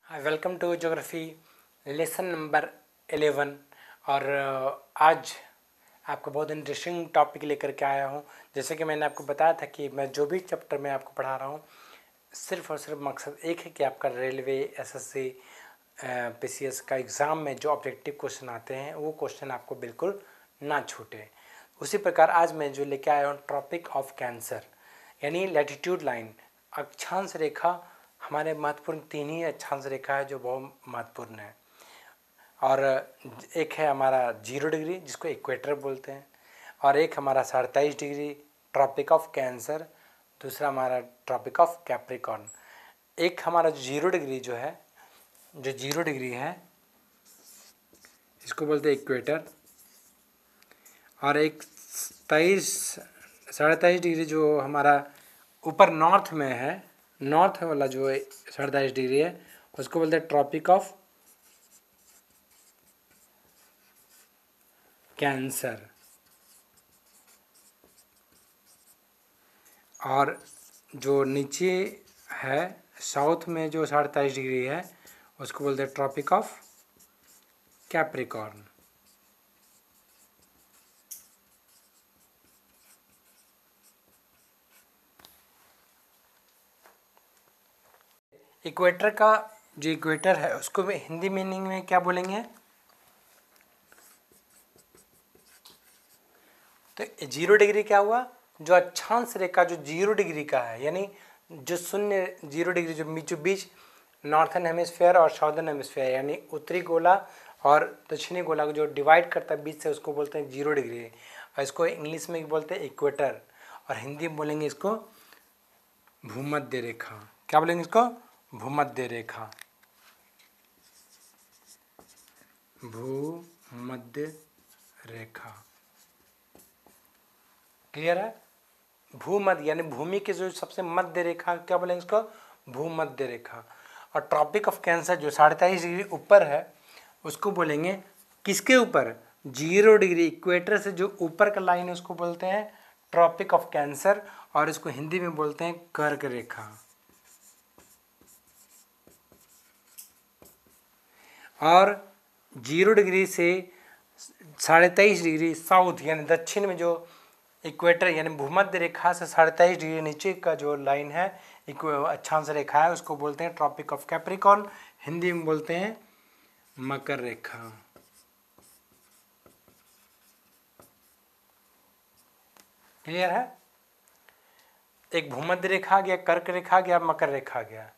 Hi, welcome to geography lesson number 11। और आज आपको बहुत इंटरेस्टिंग टॉपिक लेकर के आया हूँ। जैसे कि मैंने आपको बताया था कि मैं जो भी चैप्टर में आपको पढ़ा रहा हूँ, सिर्फ और सिर्फ मकसद एक है कि आपका रेलवे, एसएससी, पीसीएस का एग्ज़ाम में जो ऑब्जेक्टिव क्वेश्चन आते हैं वो क्वेश्चन आपको बिल्कुल ना छूटे। उसी प्रकार आज मैं जो लेके आया हूँ ट्रॉपिक ऑफ कैंसर, यानी लैटिट्यूड लाइन, अक्षांश रेखा। हमारे महत्वपूर्ण तीन ही अक्षांश रेखा है जो बहुत महत्वपूर्ण है। और एक है हमारा 0 डिग्री जिसको इक्वेटर बोलते हैं, और एक हमारा 27.5 डिग्री ट्रॉपिक ऑफ कैंसर, दूसरा हमारा ट्रॉपिक ऑफ कैप्रिकॉर्न। एक हमारा 0 डिग्री जो 0 डिग्री है इसको बोलते हैं इक्वेटर, और एक 23-23.5 डिग्री जो हमारा ऊपर नॉर्थ में है, नॉर्थ वाला जो 23.5 डिग्री है उसको बोलते हैं ट्रॉपिक ऑफ कैंसर। और जो नीचे है साउथ में जो 23.5 डिग्री है उसको बोलते हैं ट्रॉपिक ऑफ कैप्रिकॉर्न। इक्वेटर का जो इक्वेटर है उसको हिंदी मीनिंग में क्या बोलेंगे? तो 0 डिग्री क्या हुआ? जो अक्षांश रेखा जो 0 डिग्री का है, यानी जो 0 डिग्री जो बीचों बीच नॉर्थन हेमिस्फेयर और साउदर्न हेमिस्फेयर यानी उत्तरी गोला और दक्षिणी गोला को जो डिवाइड करता है बीच से, उसको बोलते हैं 0 डिग्री। और इसको इंग्लिश में बोलते हैं इक्वेटर, और हिंदी में बोलेंगे इसको भूमध्य रेखा। क्या बोलेंगे इसको? भूमध्य रेखा, भूमध्य रेखा। क्लियर है? भूमध्य यानी भूमि के जो सबसे मध्य रेखा, क्या बोलेंगे इसको? भूमध्य रेखा। और ट्रॉपिक ऑफ कैंसर जो 23.5 डिग्री ऊपर है उसको बोलेंगे किसके ऊपर? 0 डिग्री इक्वेटर से जो ऊपर का लाइन है उसको बोलते हैं ट्रॉपिक ऑफ कैंसर, और इसको हिंदी में बोलते हैं कर्क रेखा। और 0 डिग्री से 23.5 डिग्री साउथ यानी दक्षिण में जो इक्वेटर यानी भूमध्य रेखा से 23.5 डिग्री नीचे का जो लाइन है, अक्षांश रेखा है, उसको बोलते हैं ट्रॉपिक ऑफ कैप्रिकॉर्न, हिंदी में बोलते हैं मकर रेखा। क्लियर है? एक भूमध्य रेखा आ गया, कर्क रेखा आ गया, मकर रेखा आ गया।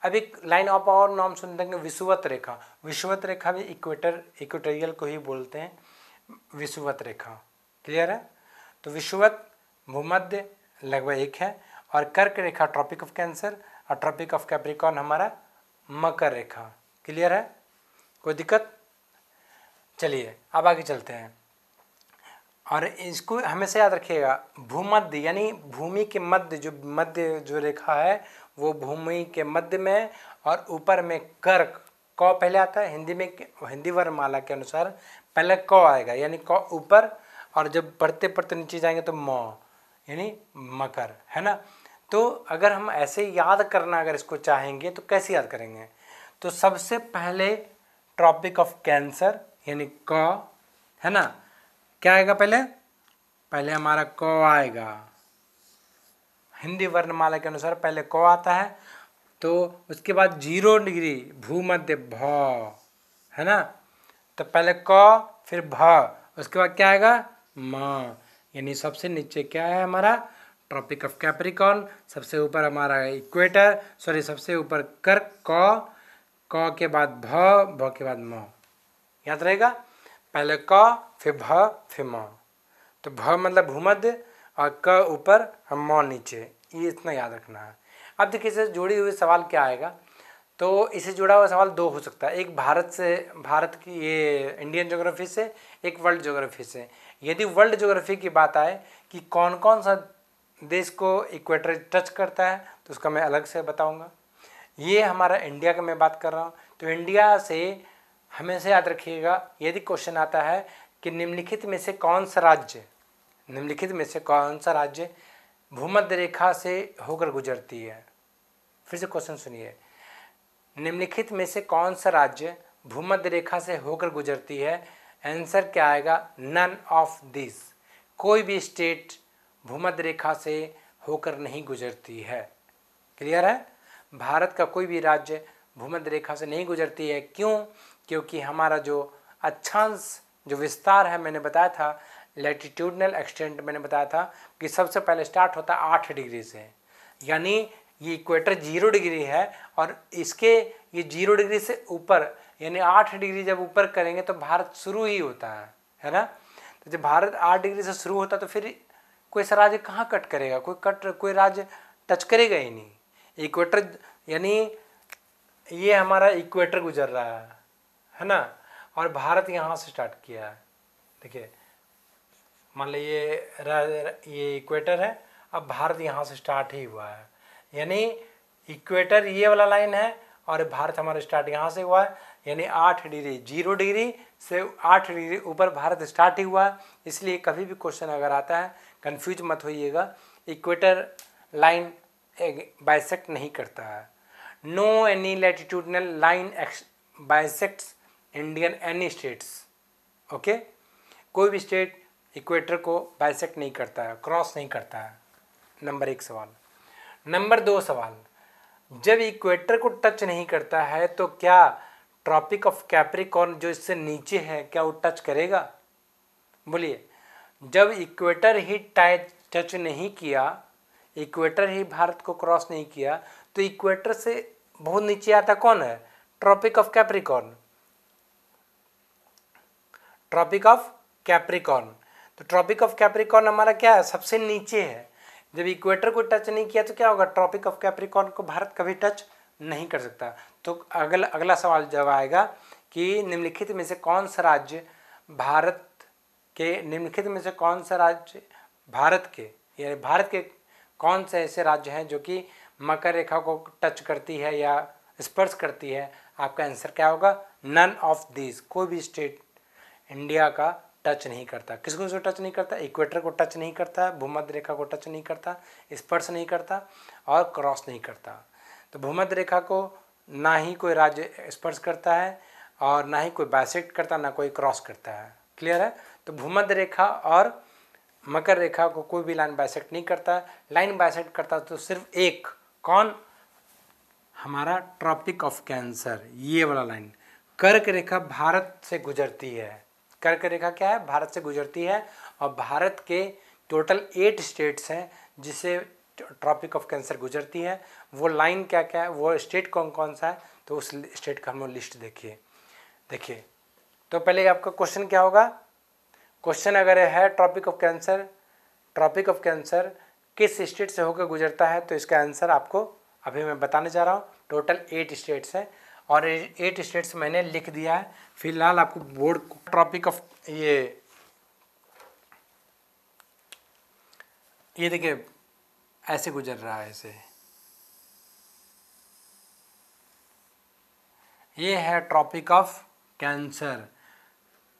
अब एक लाइन ऑफ और नाम सुनते हैं विषुवत रेखा। विषुवत रेखा भी इक्वेटोरियल को ही बोलते हैं विषुवत रेखा। क्लियर है? तो विषुवत, भूमध्य लगभग एक है, और कर्क रेखा ट्रॉपिक ऑफ कैंसर, और ट्रॉपिक ऑफ कैप्रिकॉर्न हमारा मकर रेखा। क्लियर है? कोई दिक्कत? चलिए अब आगे चलते हैं। और इसको हमेशा याद रखिएगा, भूमध्य यानी भूमि के मध्य जो रेखा है वो भूमि के मध्य में, और ऊपर में कर्क, क पहले आता है। हिंदी वर्णमाला के अनुसार पहले क आएगा, यानी क ऊपर, और जब पढ़ते पढ़ते नीचे जाएंगे तो म यानी मकर, है ना। तो अगर हम ऐसे याद करना अगर इसको चाहेंगे तो कैसे याद करेंगे? तो सबसे पहले ट्रॉपिक ऑफ कैंसर यानी क, है ना। क्या आएगा पहले? पहले हमारा क आएगा। हिंदी वर्णमाला के अनुसार पहले क आता है, तो उसके बाद 0 डिग्री भूमध्य भ, है ना। तो पहले क फिर भ, उसके बाद क्या आएगा? म, यानी सबसे नीचे क्या है हमारा? Tropic of Capricorn. सबसे ऊपर हमारा इक्वेटर, सबसे ऊपर कर्क, क के बाद भ के बाद म। याद रहेगा? पहले क फिर भ फिर म। तो भ मतलब भूमध्य, और क ऊपर और म नीचे, ये इतना याद रखना है। अब देखिए इससे जुड़ी हुई सवाल क्या आएगा? तो इससे जुड़ा हुआ सवाल दो हो सकता है, एक भारत की ये इंडियन ज्योग्राफी से, एक वर्ल्ड ज्योग्राफी से। यदि वर्ल्ड ज्योग्राफी की बात आए कि कौन कौन सा देश को इक्वेटर टच करता है तो उसका मैं अलग से बताऊंगा। ये हमारा इंडिया का मैं बात कर रहा हूँ। तो इंडिया से हमेशा याद रखिएगा, यदि क्वेश्चन आता है कि निम्नलिखित में से कौन सा राज्य भूमध्य रेखा से होकर गुजरती है। फिर से क्वेश्चन सुनिए, निम्नलिखित में से कौन सा राज्य भूमध्य रेखा से होकर गुजरती है? आंसर क्या आएगा? None of this. कोई भी स्टेट भूमध्य रेखा से होकर नहीं गुजरती है। क्लियर है? भारत का कोई भी राज्य भूमध्य रेखा से नहीं गुजरती है। क्यों? क्योंकि हमारा जो अक्षांश जो विस्तार है, मैंने बताया था लैटिट्यूडनल एक्सटेंट, मैंने बताया था कि सबसे पहले स्टार्ट होता है 8 डिग्री से, यानी ये इक्वेटर 0 डिग्री है और इसके ये 0 डिग्री से ऊपर यानी 8 डिग्री जब ऊपर करेंगे तो भारत शुरू ही होता है ना। तो जब भारत 8 डिग्री से शुरू होता है तो फिर कोई सा राज्य कहाँ कट करेगा? कोई राज्य टच करेगा ही नहीं। इक्वेटर यानी ये हमारा इक्वेटर गुजर रहा है ना, और भारत यहाँ से स्टार्ट किया है। देखिए मान लीजिए ये इक्वेटर है, अब भारत यहाँ से स्टार्ट ही हुआ है, यानी इक्वेटर ये वाला लाइन है और भारत हमारा स्टार्ट यहाँ से हुआ है, यानी 8 डिग्री 0 डिग्री से 8 डिग्री ऊपर भारत स्टार्ट ही हुआ है। इसलिए कभी भी क्वेश्चन अगर आता है कंफ्यूज मत होइएगा, इक्वेटर लाइन बाइसेक्ट नहीं करता है। No any latitudinal line bisects Indian any states. Okay, कोई भी स्टेट इक्वेटर को बाइसेक्ट नहीं करता है, क्रॉस नहीं करता है। नंबर 1 सवाल। नंबर 2 सवाल, जब इक्वेटर को टच नहीं करता है तो क्या ट्रॉपिक ऑफ कैप्रिकॉर्न जो इससे नीचे है क्या वो टच करेगा? बोलिए, जब इक्वेटर ही टच नहीं किया, इक्वेटर ही भारत को क्रॉस नहीं किया, तो इक्वेटर से बहुत नीचे आता कौन है? Tropic of Capricorn. Tropic of Capricorn, तो ट्रॉपिक ऑफ कैप्रिकॉर्न हमारा क्या है? सबसे नीचे है। जब इक्वेटर को टच नहीं किया तो क्या होगा? ट्रॉपिक ऑफ कैप्रिकॉर्न को भारत कभी टच नहीं कर सकता। तो अगला सवाल जब आएगा कि निम्नलिखित में से कौन सा राज्य भारत के यानी भारत के कौन से ऐसे राज्य हैं जो कि मकर रेखा को टच करती है या स्पर्श करती है? आपका आंसर क्या होगा? None of this. कोई भी स्टेट इंडिया का टच नहीं करता। किसको टच नहीं करता? इक्वेटर को टच नहीं करता, भूमध्य रेखा को टच नहीं करता, स्पर्श नहीं करता और क्रॉस नहीं करता। तो भूमध्य रेखा को ना ही कोई राज्य स्पर्श करता है और ना ही कोई बाइसेक्ट करता, ना कोई क्रॉस करता है। क्लियर है? तो भूमध्य रेखा और मकर रेखा को कोई भी लाइन बाइसेक्ट नहीं करता। लाइन बाइसेक्ट करता तो सिर्फ एक, कौन? हमारा ट्रॉपिक ऑफ कैंसर, ये वाला लाइन। कर्क रेखा भारत से गुजरती है। कर्क रेखा क्या है? भारत से गुजरती है और भारत के टोटल 8 स्टेट्स हैं जिसे ट्रॉपिक ऑफ कैंसर गुजरती है। वो लाइन क्या क्या है, वो स्टेट कौन कौन सा है, तो उस स्टेट का हम लोग लिस्ट देखिए। तो पहले आपका क्वेश्चन क्या होगा? क्वेश्चन अगर है ट्रॉपिक ऑफ कैंसर किस स्टेट से होकर गुजरता है, तो इसका आंसर आपको अभी मैं बताने जा रहा हूँ। टोटल 8 स्टेट्स हैं और 8 स्टेट्स मैंने लिख दिया है। फिलहाल आपको बोर्ड ट्रॉपिक ऑफ ये देखिए ऐसे गुजर रहा है, ऐसे। ये है Tropic of Cancer.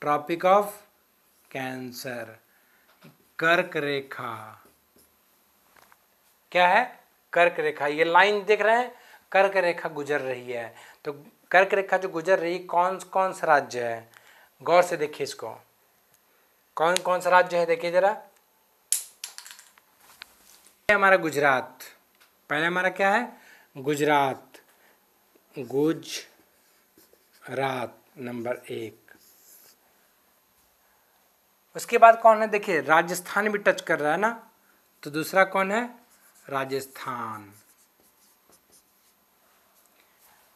Tropic of Cancer, कर्क रेखा। क्या है? कर्क रेखा। ये लाइन देख रहे हैं, कर्क रेखा गुजर रही है। तो कर्क रेखा जो गुजर रही, कौन कौन सा राज्य है? गौर से देखिए इसको, कौन कौन सा राज्य है देखिए जरा। हमारा गुजरात, पहले हमारा क्या है? गुजरात नंबर 1। उसके बाद कौन है? देखिए राजस्थान भी टच कर रहा है ना, तो दूसरा कौन है? राजस्थान।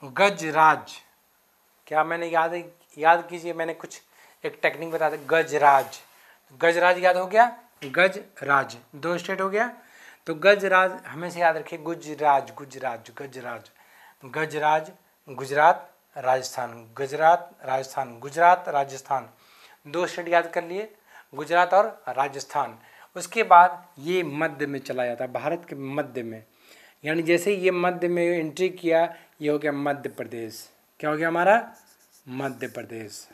गजराज, क्या मैंने याद कीजिए, मैंने कुछ एक टेक्निक बता दी। गजराज याद हो गया? गजराज 2 स्टेट हो गया। तो गजराज हमेशा याद रखिए, गजराज गुजरात राजस्थान 2 स्टेट याद कर लिए, गुजरात और राजस्थान। उसके बाद ये मध्य में चला जाता है, भारत के मध्य में, यानी जैसे ये मध्य में एंट्री किया, ये हो गया मध्य प्रदेश। क्या हो गया हमारा? मध्य प्रदेश।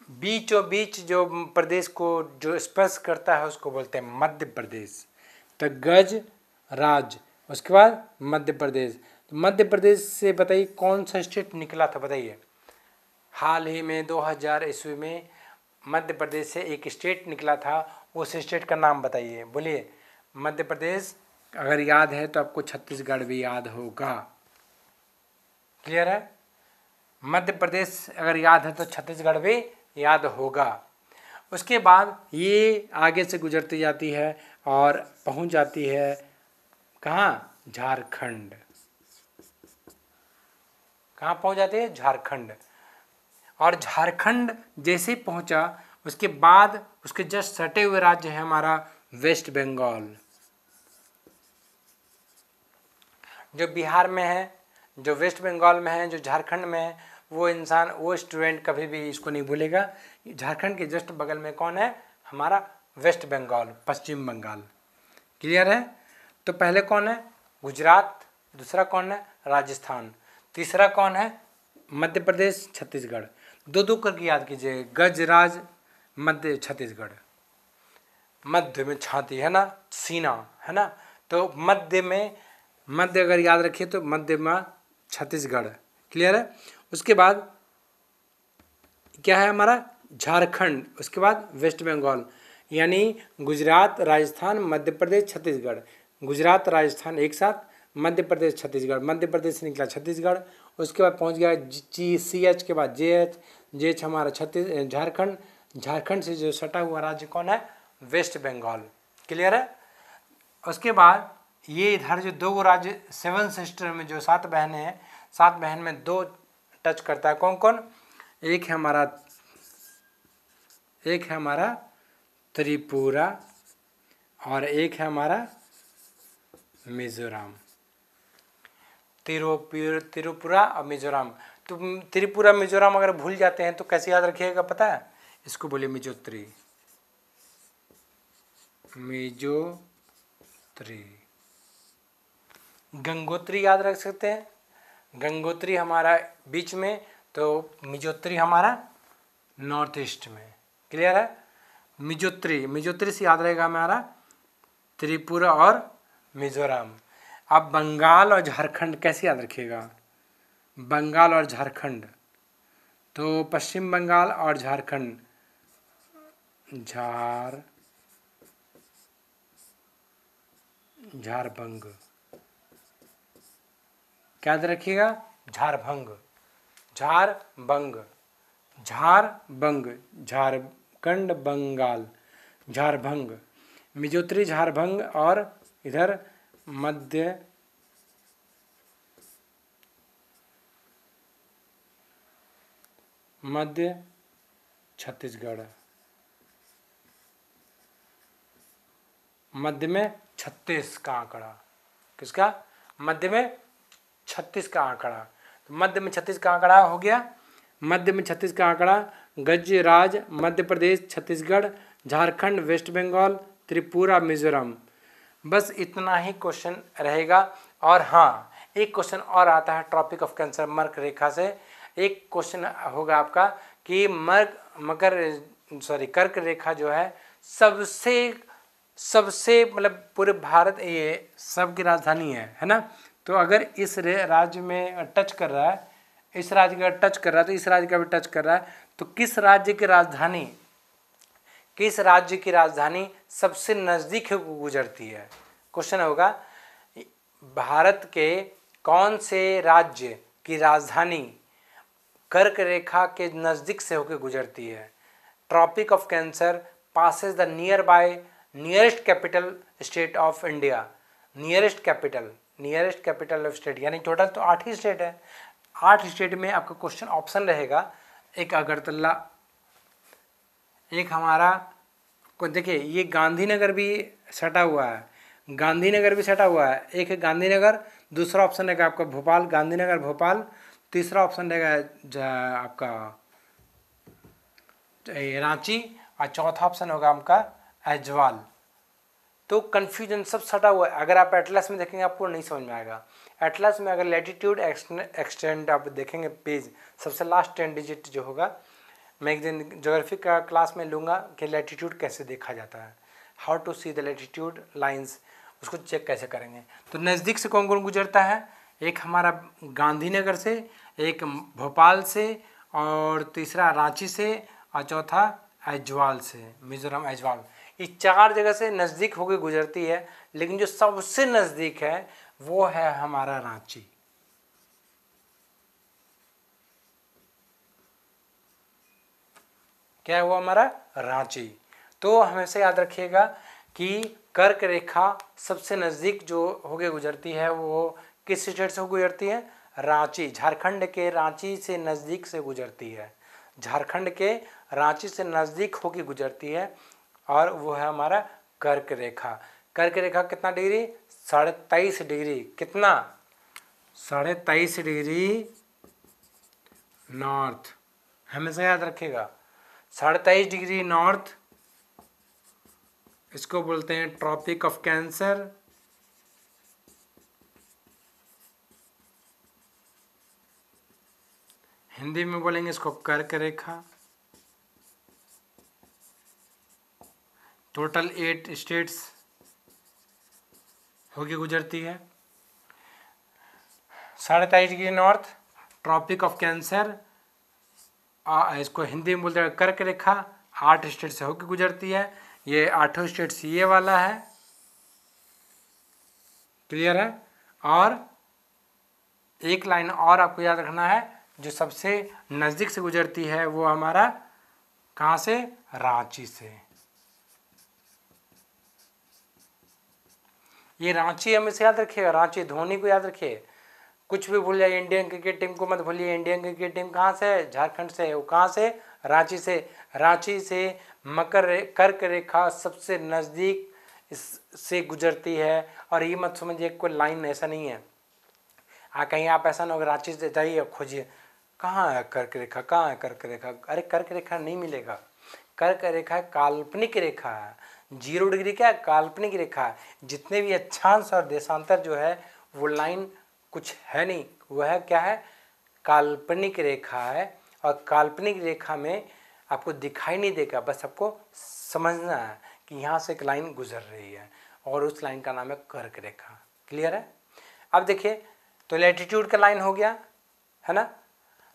बीचों बीच जो प्रदेश को जो स्पर्श करता है उसको बोलते हैं मध्य प्रदेश। तो गज राज, उसके बाद मध्य प्रदेश। मध्य प्रदेश से बताइए कौन सा स्टेट निकला था, बताइए। हाल ही में 2000 ईस्वी में मध्य प्रदेश से एक स्टेट निकला था, उस स्टेट का नाम बताइए, बोलिए। मध्य प्रदेश अगर याद है तो आपको छत्तीसगढ़ भी याद होगा। क्लियर है? मध्य प्रदेश अगर याद है तो छत्तीसगढ़ भी याद होगा। उसके बाद ये आगे से गुजरती जाती है और पहुंच जाती है कहाँ? झारखंड। कहाँ पहुंच जाती है? झारखंड। और झारखंड जैसे पहुंचा उसके बाद उसके जस्ट सटे हुए राज्य है हमारा वेस्ट बंगाल, जो बिहार में है, जो वेस्ट बंगाल में है, जो झारखंड में है। वो इंसान, वो स्टूडेंट कभी भी इसको नहीं भूलेगा। झारखंड के जस्ट बगल में कौन है? हमारा वेस्ट बंगाल, पश्चिम बंगाल। क्लियर है? तो पहले कौन है? गुजरात। दूसरा कौन है? राजस्थान। तीसरा कौन है? मध्य प्रदेश, छत्तीसगढ़। दो दो करके याद कीजिए। गजराज, मध्य छत्तीसगढ़। मध्य में छाती है ना, सीना है ना, तो मध्य अगर याद रखिए तो मध्य में छत्तीसगढ़। क्लियर है? उसके बाद क्या है हमारा? झारखंड। उसके बाद वेस्ट बंगाल, यानी गुजरात, राजस्थान, मध्य प्रदेश, छत्तीसगढ़। गुजरात, राजस्थान एक साथ, मध्य प्रदेश, छत्तीसगढ़। मध्य प्रदेश से निकला छत्तीसगढ़, उसके बाद पहुंच गया CH के बाद JH हमारा झारखंड। झारखंड से जो सटा हुआ राज्य कौन है? वेस्ट बंगाल। क्लियर है? उसके बाद ये इधर जो दो राज्य, 7 सिस्टर में जो 7 बहनें हैं, 7 बहन में 2 टच करता है। कौन कौन? एक है हमारा त्रिपुरा और एक है हमारा मिजोरम। त्रिपुरा और मिजोरम। तो त्रिपुरा मिजोरम अगर भूल जाते हैं तो कैसे याद रखिएगा पता है? इसको बोलिए मिजोत्री। गंगोत्री याद रख सकते हैं। गंगोत्री हमारा बीच में, तो मिजोत्री हमारा नॉर्थ ईस्ट में। क्लियर है? मिजोत्री से याद रहेगा हमारा त्रिपुरा और मिजोरम। अब बंगाल और झारखंड कैसे याद रखिएगा? बंगाल और झारखंड, तो पश्चिम बंगाल और झारखंड, झारखंड। क्या याद रखिएगा? झारखंड, झारखंड, बंगाल, झारखंड, मिजोत्री, झारखंड और इधर मध्य छत्तीसगढ़। मध्य में 36 का आंकड़ा। किसका? मध्य में 36 का आंकड़ा। तो मध्य में 36 का आंकड़ा हो गया। मध्य में 36 का आंकड़ा गजराज, मध्य प्रदेश, छत्तीसगढ़, झारखंड, वेस्ट बंगाल, त्रिपुरा, मिजोरम। बस इतना ही क्वेश्चन रहेगा। और हाँ, एक क्वेश्चन और आता है ट्रॉपिक ऑफ कैंसर मर्क रेखा से। एक क्वेश्चन होगा आपका कि कर्क रेखा जो है सबसे मतलब पूरे भारत, ये सब की राजधानी है ना। तो अगर इस राज्य में टच कर रहा है, इस राज्य का टच कर रहा है, तो इस राज्य का भी टच कर रहा है, तो किस राज्य की राजधानी सबसे नज़दीक गुजरती है? क्वेश्चन होगा भारत के कौन से राज्य की राजधानी कर्क रेखा के नज़दीक से होकर गुजरती है? Tropic of Cancer passes the nearest capital state of India. Nearest capital of state, यानी टोटल तो 8 ही स्टेट है। 8 स्टेट में आपका क्वेश्चन ऑप्शन रहेगा, एक अगरतला, एक हमारा को देखिए ये गांधीनगर भी सटा हुआ है, एक है गांधीनगर। दूसरा ऑप्शन रहेगा आपका भोपाल, गांधीनगर भोपाल। तीसरा ऑप्शन रहेगा आपका रांची, और चौथा ऑप्शन होगा आपका ऐजवाल। तो कन्फ्यूजन सब सटा हुआ है। अगर आप एटलस में देखेंगे आपको नहीं समझ में आएगा। एटलस में अगर लैटिट्यूड एक्सटेंड आप देखेंगे पेज, सबसे लास्ट 10 डिजिट जो होगा, मैं एक दिन ज्योग्राफी का क्लास में लूँगा कि लैटिट्यूड कैसे देखा जाता है, how to see the latitude lines, उसको चेक कैसे करेंगे। तो नज़दीक से कौन कौन गुजरता है? एक हमारा गांधीनगर से, एक भोपाल से, और तीसरा रांची से, और चौथा ऐज्वाल से, मिजोरम ऐज्वाल। ये 4 जगह से नज़दीक होकर गुजरती है, लेकिन जो सबसे नज़दीक है वो है हमारा रांची। क्या है वो? हमारा रांची। तो हमेशा याद रखिएगा कि कर्क रेखा सबसे नज़दीक जो होके गुजरती है वो किस स्टेट से गुजरती है? रांची, झारखंड के रांची से नज़दीक से गुजरती है। झारखंड के रांची से नज़दीक होके गुजरती है, और वो है हमारा कर्क रेखा। कर्क रेखा कितना डिग्री? 23.5 डिग्री। कितना? 23.5 डिग्री नॉर्थ। हमेशा याद रखिएगा 23.5 डिग्री नॉर्थ, इसको बोलते हैं ट्रॉपिक ऑफ कैंसर। हिंदी में बोलेंगे इसको कर्क रेखा। टोटल 8 स्टेट्स होके गुजरती है। 23.5 degree north, Tropic of Cancer, इसको हिंदी में बोलते हैं कर्क रेखा। 8 स्टेट से होकर गुजरती है। ये 8 स्टेट्स ये वाला है। क्लियर है? और एक लाइन और आपको याद रखना है, जो सबसे नज़दीक से गुजरती है वो हमारा कहाँ से? रांची से। ये रांची हमेशा याद रखिएगा। रांची, धोनी को याद रखिए। कुछ भी भूल जाइए, इंडियन क्रिकेट टीम को मत भूलिए। इंडियन क्रिकेट टीम कहाँ से है? झारखंड से है। वो कहाँ से? रांची से। रांची से कर्क रेखा सबसे नज़दीक से गुजरती है। और ये मत समझिए कोई लाइन, ऐसा नहीं है। कहीं आप ऐसा ना हो, रांची से जाइए और खोजिए कहाँ है कर्क रेखा, कहाँ है कर्क रेखा। अरे कर्क रेखा नहीं मिलेगा। कर्क रेखा काल्पनिक रेखा है। 0 डिग्री क्या है? काल्पनिक रेखा है। जितने भी अक्षांश और देशांतर जो है वो लाइन कुछ है नहीं, वह है क्या है? काल्पनिक रेखा है। और काल्पनिक रेखा में आपको दिखाई नहीं देगा, बस आपको समझना है कि यहाँ से एक लाइन गुजर रही है, और उस लाइन का नाम है कर्क रेखा। क्लियर है? अब देखिए, तो लैटिट्यूड का लाइन हो गया है ना।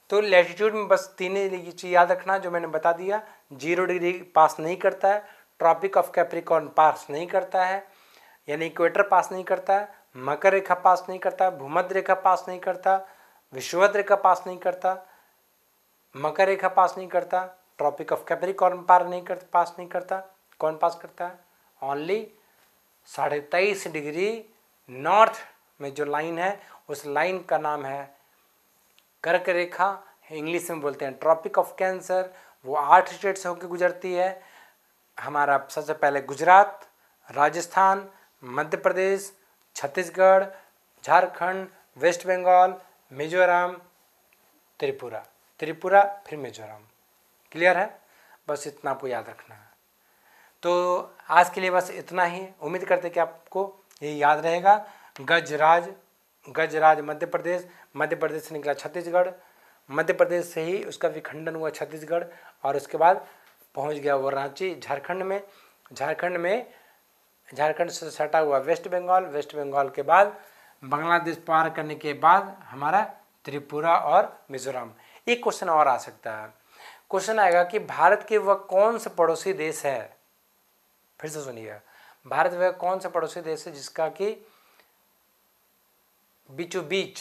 तो लैटिट्यूड में बस 3 चीज़ याद रखना जो मैंने बता दिया। 0 डिग्री पास नहीं करता है, ट्रॉपिक ऑफ कैप्रिकॉर्न पास नहीं करता है, यानी इक्वेटर पास नहीं करता है, मकर रेखा पास नहीं करता, भूमध्य रेखा पास नहीं करता, विषुवत रेखा पास नहीं करता, मकर रेखा पास नहीं करता, ट्रॉपिक ऑफ कैप्रिकॉर्न पास नहीं करता। कौन पास करता है? ओनली 23.5 डिग्री नॉर्थ में जो लाइन है उस लाइन का नाम है कर्क रेखा। इंग्लिश में बोलते हैं ट्रॉपिक ऑफ कैंसर। वो 8 स्टेट से होकर गुजरती है। हमारा सबसे पहले गुजरात, राजस्थान, मध्य प्रदेश, छत्तीसगढ़, झारखंड, वेस्ट बंगाल, मिजोरम, त्रिपुरा, फिर मिजोरम। क्लियर है? बस इतना आपको याद रखना है। तो आज के लिए बस इतना ही। उम्मीद करते कि आपको ये याद रहेगा। गजराज मध्य प्रदेश से निकला छत्तीसगढ़, मध्य प्रदेश से ही उसका विखंडन हुआ छत्तीसगढ़, और उसके बाद पहुंच गया वो रांची झारखंड में। झारखंड से सटा हुआ वेस्ट बंगाल के बाद बांग्लादेश पार करने के बाद हमारा त्रिपुरा और मिजोरम। एक क्वेश्चन और आ सकता है। क्वेश्चन आएगा कि भारत के वह कौन सा पड़ोसी देश है? फिर से सुनिए, भारत वह कौन सा पड़ोसी देश है जिसका कि बीचों बीच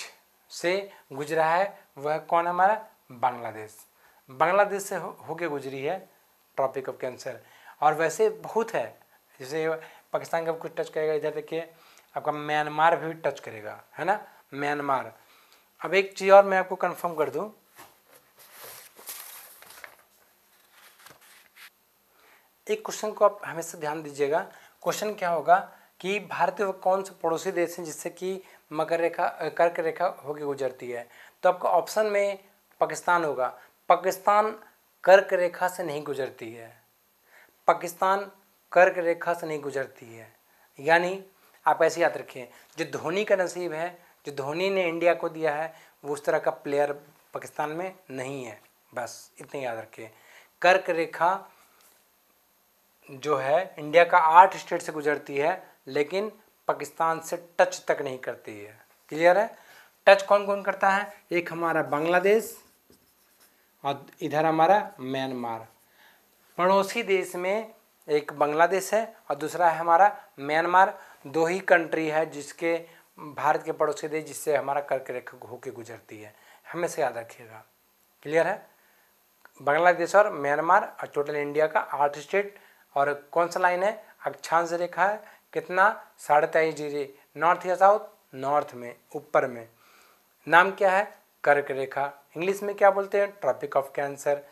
से गुजरा है? वह कौन? हमारा बांग्लादेश से होके गुजरी है ट्रॉपिक ऑफ कैंसर। और वैसे बहुत है, जैसे पाकिस्तान का कुछ टच करेगा, इधर देखिए आपका म्यांमार भी टच करेगा, है ना, म्यांमार। अब एक चीज़ और मैं आपको कंफर्म कर दूं, एक क्वेश्चन को आप हमेशा ध्यान दीजिएगा। क्वेश्चन क्या होगा कि भारत में कौन सा पड़ोसी देश है जिससे कि कर्क रेखा होकर गुजरती है? तो आपका ऑप्शन में पाकिस्तान होगा। पाकिस्तान कर्क रेखा से नहीं गुजरती है। पाकिस्तान कर्क रेखा से नहीं गुजरती है। यानी आप ऐसे याद रखें, जो धोनी का नसीब है, जो धोनी ने इंडिया को दिया है, वो उस तरह का प्लेयर पाकिस्तान में नहीं है। बस इतने याद रखें। कर्क रेखा जो है इंडिया का 8 स्टेट से गुजरती है, लेकिन पाकिस्तान से टच तक नहीं करती है। क्लियर है? टच कौन कौन करता है? एक हमारा बांग्लादेश और इधर हमारा म्यांमार। पड़ोसी देश में एक बांग्लादेश है और दूसरा है हमारा म्यांमार। दो ही कंट्री है जिसके भारत के पड़ोसी देश जिससे हमारा कर्क रेखा होके गुजरती है, हमेशा याद रखिएगा। क्लियर है? बांग्लादेश और म्यांमार और टोटल इंडिया का 8 स्टेट। और कौन सा लाइन है? अक्षांश रेखा है। कितना? 23.5 डिग्री। नॉर्थ या साउथ? नॉर्थ में, ऊपर में। नाम क्या है? कर्क रेखा। इंग्लिश में क्या बोलते हैं? Tropic of Cancer.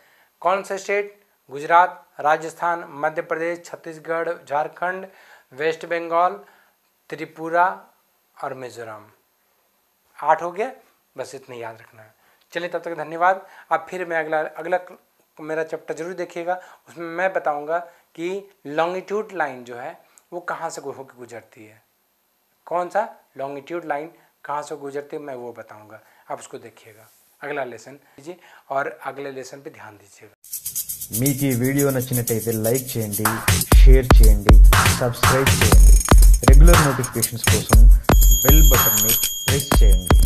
कौन सा स्टेट? गुजरात, राजस्थान, मध्य प्रदेश, छत्तीसगढ़, झारखंड, वेस्ट बंगाल, त्रिपुरा और मिजोरम। 8 हो गया, बस इतने याद रखना है। चलिए तब तक धन्यवाद। अब फिर मैं अगला मेरा चैप्टर जरूर देखिएगा, उसमें मैं बताऊंगा कि लॉन्गिट्यूड लाइन जो है वो कहाँ से होकर गुजरती है। कौन सा लॉन्गिट्यूड लाइन कहाँ से गुजरती है मैं वो बताऊंगा, आप उसको देखिएगा। अगला लेसन लीजिए और अगले लेसन पे ध्यान दीजिएगा। మీకు ఈ వీడియో నచ్చినట్టయితే లైక్ చేయండి, షేర్ చేయండి, సబ్స్క్రైబ్ చేయండి. రెగ్యులర్ నోటిఫికేషన్స్ కోసం బెల్ బటన్ని ప్రెస్ చేయండి.